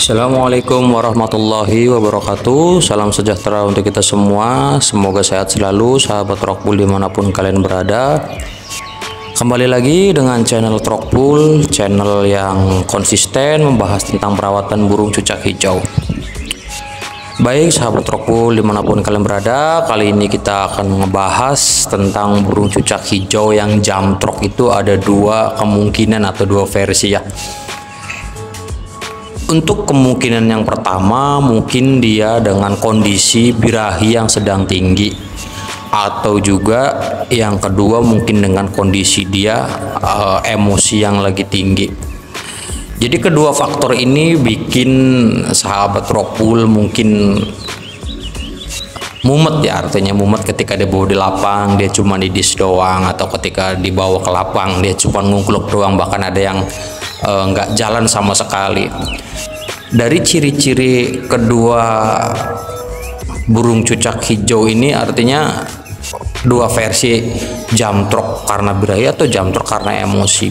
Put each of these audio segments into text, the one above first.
Assalamualaikum warahmatullahi wabarakatuh. Salam sejahtera untuk kita semua. Semoga sehat selalu sahabat Rockpool dimanapun kalian berada. Kembali lagi dengan channel Rockpool, channel yang konsisten membahas tentang perawatan burung cucak hijau. Baik sahabat Rockpool dimanapun kalian berada, kali ini kita akan ngebahas tentang burung cucak hijau yang jamtrok. Itu ada dua kemungkinan atau dua versi ya. Untuk kemungkinan yang pertama, mungkin dia dengan kondisi birahi yang sedang tinggi, atau juga yang kedua mungkin dengan kondisi dia emosi yang lagi tinggi. Jadi kedua faktor ini bikin sahabat Rockpool mungkin mumet ya, artinya mumet ketika dia bawa di lapang dia cuma didis doang, atau ketika dibawa ke lapang dia cuma ngungkluk doang, bahkan ada yang nggak jalan sama sekali. Dari ciri-ciri kedua burung cucak hijau ini, artinya dua versi, jamtrok karena birahi atau jamtrok karena emosi.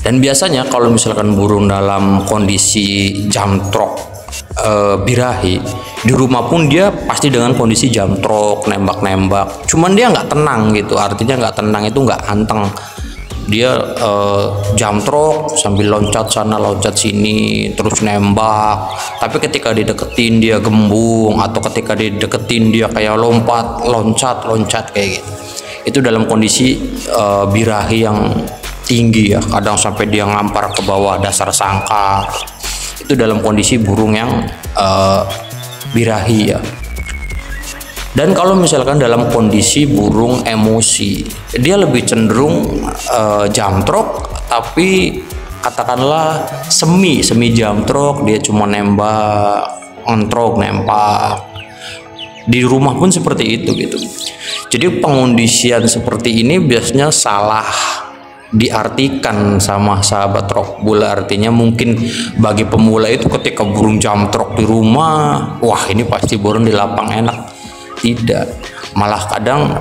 Dan biasanya kalau misalkan burung dalam kondisi jamtrok birahi, di rumah pun dia pasti dengan kondisi jamtrok, nembak-nembak, cuman dia nggak tenang gitu. Artinya nggak tenang itu nggak anteng, dia jamtrok sambil loncat sana loncat sini terus nembak, tapi ketika dideketin dia gembung, atau ketika dideketin dia kayak loncat kayak gitu. Itu dalam kondisi birahi yang tinggi ya, kadang sampai dia ngampar ke bawah dasar sangkar. Itu dalam kondisi burung yang birahi ya. Dan kalau misalkan dalam kondisi burung emosi, dia lebih cenderung jamtrok, tapi katakanlah semi jamtrok, dia cuma nembak, ngentrok, nembak. Di rumah pun seperti itu gitu. Jadi pengondisian seperti ini biasanya salah diartikan sama sahabat Rockpool. Artinya mungkin bagi pemula itu ketika burung jamtrok di rumah, wah ini pasti burung di lapang enak. Tidak, malah kadang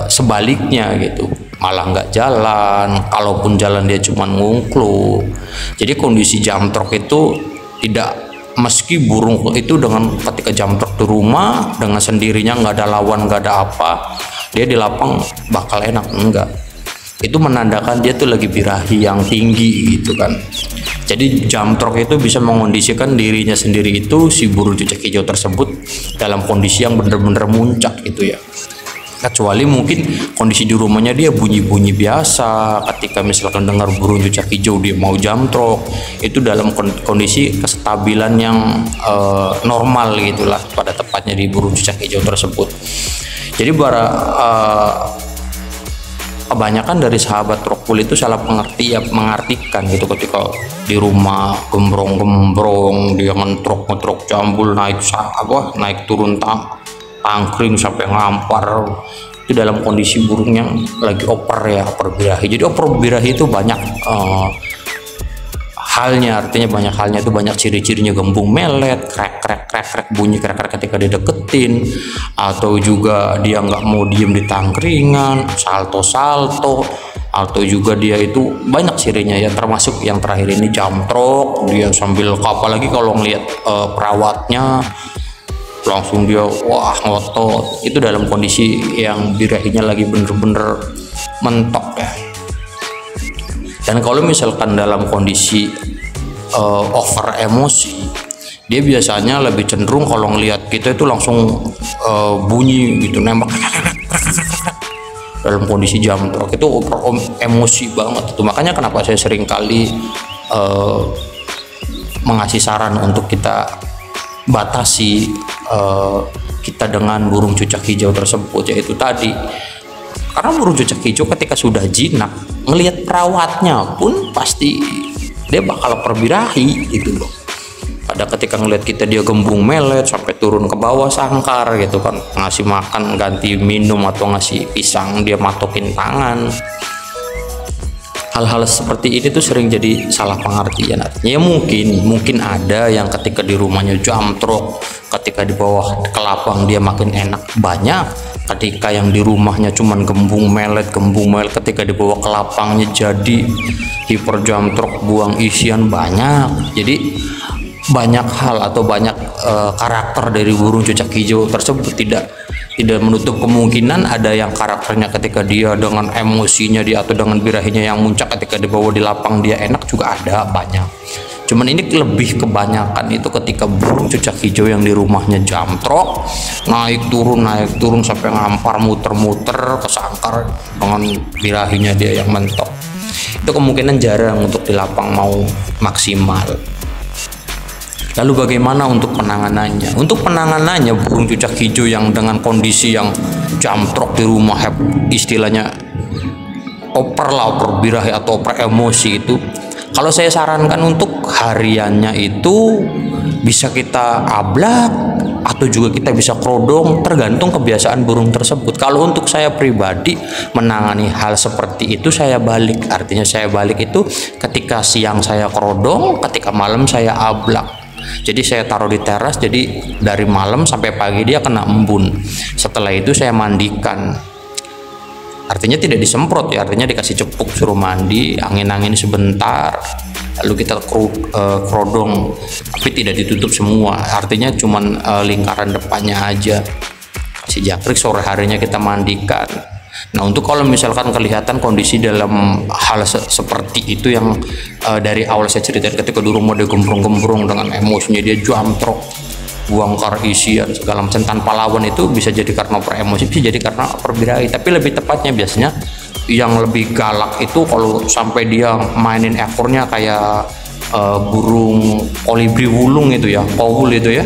sebaliknya gitu, malah nggak jalan, kalaupun jalan dia cuma ngungkluk. Jadi kondisi jamtrok itu tidak, meski burung itu dengan ketika jamtrok di rumah dengan sendirinya, nggak ada lawan, nggak ada apa, dia di lapang bakal enak, enggak. Itu menandakan dia tuh lagi birahi yang tinggi gitu kan. Jadi jamtrok itu bisa mengondisikan dirinya sendiri, itu si burung cucak hijau tersebut dalam kondisi yang bener-bener muncak gitu ya. Kecuali mungkin kondisi di rumahnya dia bunyi-bunyi biasa, ketika misalkan dengar burung cucak hijau dia mau jamtrok, itu dalam kondisi kestabilan yang normal gitulah pada tepatnya di burung cucak hijau tersebut. Jadi kebanyakan dari sahabat Rockpool itu salah mengartikan gitu, ketika di rumah gembrong dia ngetrok jambul, naik turun tangkring sampai ngampar. Itu dalam kondisi burung yang lagi oper birahi. Jadi oper birahi itu banyak halnya, artinya banyak halnya itu banyak ciri-cirinya, gembung melet, krek bunyi krek ketika dideketin, atau juga dia nggak mau diem di tangkringan, salto, atau juga dia itu banyak cirinya ya, termasuk yang terakhir ini jamtrok, dia sambil apalagi kalau ngelihat perawatnya langsung dia wah ngotot. Itu dalam kondisi yang birahinya lagi bener-bener mentok ya. Dan kalau misalkan dalam kondisi over emosi, dia biasanya lebih cenderung kalau ngelihat kita itu langsung bunyi gitu, nembak dalam kondisi jamtrok. Itu over emosi banget itu. Makanya kenapa saya sering kali mengasih saran untuk kita batasi kita dengan burung cucak hijau tersebut, yaitu tadi, karena burung cucak hijau ketika sudah jinak, ngelihat perawatnya pun pasti dia bakal perbirahi gitu loh. Pada ketika ngelihat kita dia gembung melet sampai turun ke bawah sangkar gitu kan, ngasih makan, ganti minum, atau ngasih pisang dia matokin tangan. Hal-hal seperti ini tuh sering jadi salah pengertian. Artinya ya mungkin ada yang ketika di rumahnya jamtrok ketika di bawah kelapang dia makin enak banyak, ketika yang di rumahnya cuman gembung melet, ketika di bawah kelapangnya jadi hiperjamtrok, buang isian banyak. Jadi banyak hal atau banyak karakter dari burung cucak hijau tersebut. Tidak menutup kemungkinan ada yang karakternya ketika dia dengan emosinya dia atau dengan birahinya yang muncak, ketika dibawa di lapang dia enak juga ada banyak. Cuman ini lebih kebanyakan itu ketika burung cucak hijau yang di rumahnya jamtrok naik turun sampai ngampar muter-muter kesangkar dengan birahinya dia yang mentok. Itu kemungkinan jarang untuk di lapang mau maksimal. Lalu bagaimana untuk penanganannya? Untuk penanganannya burung cucak hijau yang dengan kondisi yang jamtrok di rumah, istilahnya oper birahi atau oper emosi itu, kalau saya sarankan untuk hariannya itu bisa kita ablak atau juga kita bisa kerodong, tergantung kebiasaan burung tersebut. Kalau untuk saya pribadi menangani hal seperti itu saya balik. Artinya saya balik itu ketika siang saya kerodong, ketika malam saya ablak. Jadi saya taruh di teras, jadi dari malam sampai pagi dia kena embun. Setelah itu saya mandikan. Artinya tidak disemprot ya, artinya dikasih cepuk, suruh mandi, angin-angin sebentar, lalu kita kerodong, tapi tidak ditutup semua. Artinya cuman lingkaran depannya aja. Si jakrik sore harinya kita mandikan. Nah, untuk kalau misalkan kelihatan kondisi dalam hal seperti itu yang dari awal saya ceritain, ketika dulu mau dia gembrong-gembrong dengan emosinya dia jamtrok, buangkar isian segala macam tanpa lawan, itu bisa jadi karena per emosi, bisa jadi karena per birahi. Tapi lebih tepatnya biasanya yang lebih galak itu kalau sampai dia mainin ekornya kayak burung kolibri wulung itu ya, kowul itu ya,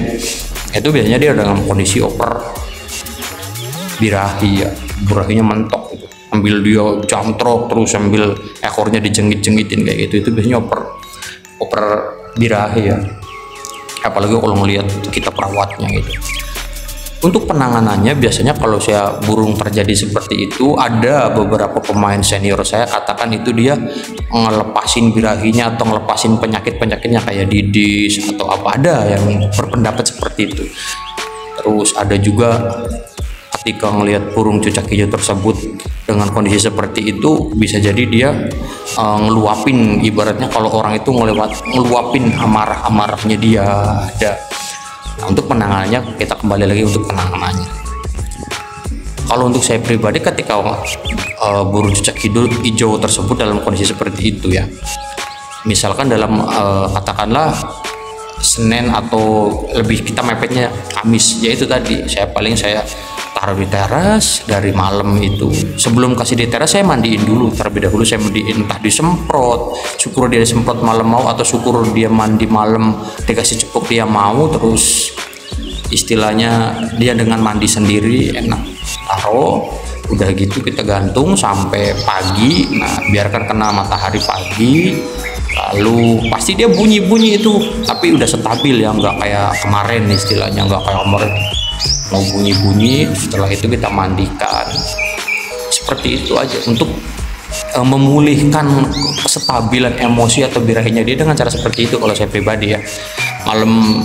itu biasanya dia dengan kondisi oper birahi ya, birahinya mentok gitu. Ambil dia jamtrok terus sambil ekornya dijengit-jengitin kayak gitu, itu biasanya oper birahi ya. Apalagi kalau ngelihat kita perawatnya gitu. Untuk penanganannya biasanya kalau saya burung terjadi seperti itu, ada beberapa pemain senior saya katakan itu dia ngelepasin birahinya atau ngelepasin penyakit-penyakitnya kayak didis atau apa, ada yang berpendapat seperti itu. Terus ada juga ketika ngelihat burung cucak hijau tersebut dengan kondisi seperti itu, bisa jadi dia ngeluapin, ibaratnya kalau orang itu ngeluapin amarah-amarahnya dia ada. Nah, untuk penanganannya kita kembali lagi untuk penanganannya. Kalau untuk saya pribadi ketika burung cucak hijau tersebut dalam kondisi seperti itu ya, misalkan dalam katakanlah Senin atau lebih kita mepetnya Kamis, yaitu tadi saya taruh di teras dari malam itu. Sebelum kasih di teras saya mandiin dulu terlebih dahulu, saya mandiin, entah disemprot, syukur dia disemprot malam mau, atau syukur dia mandi malam dikasih cepuk dia mau, terus istilahnya dia dengan mandi sendiri enak, taruh udah gitu kita gantung sampai pagi. Nah, biarkan kena matahari pagi, lalu pasti dia bunyi-bunyi itu, tapi udah stabil ya, nggak kayak kemarin, istilahnya nggak kayak kemarin mau bunyi-bunyi. Setelah itu kita mandikan. Seperti itu aja untuk memulihkan kestabilan emosi atau birahinya dia dengan cara seperti itu. Kalau saya pribadi ya, malam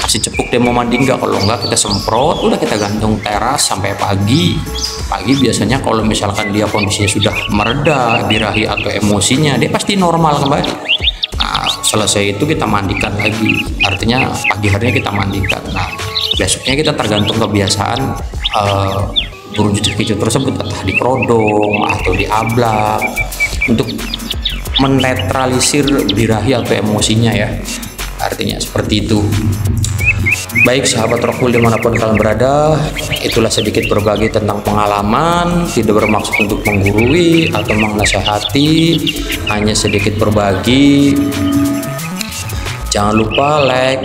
kasih cepuk dia mau mandi enggak, kalau enggak kita semprot, udah kita gantung teras sampai pagi. Pagi biasanya kalau misalkan dia kondisinya sudah mereda birahi atau emosinya, dia pasti normal kembali. Nah, selesai itu kita mandikan lagi, artinya pagi harinya kita mandikan. Nah, besoknya kita tergantung kebiasaan burung cucak hijau tersebut, entah dikerodong atau diablak, untuk menetralisir birahi atau emosinya ya, artinya seperti itu. Baik sahabat Rockwool dimanapun kalian berada, itulah sedikit berbagi tentang pengalaman, tidak bermaksud untuk menggurui atau menasehati, hanya sedikit berbagi. Jangan lupa like,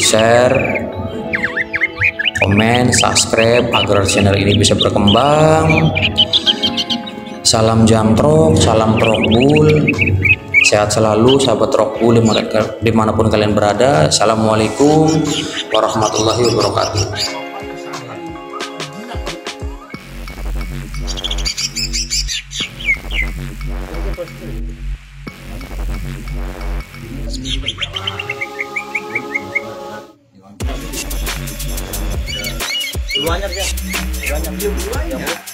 share, komen, subscribe agar channel ini bisa berkembang. Salam jamtrok, salam Rockwool, sehat selalu sahabat Rockwool dimanapun kalian berada. Assalamualaikum warahmatullahi wabarakatuh. Duluannya dia. Duluannya.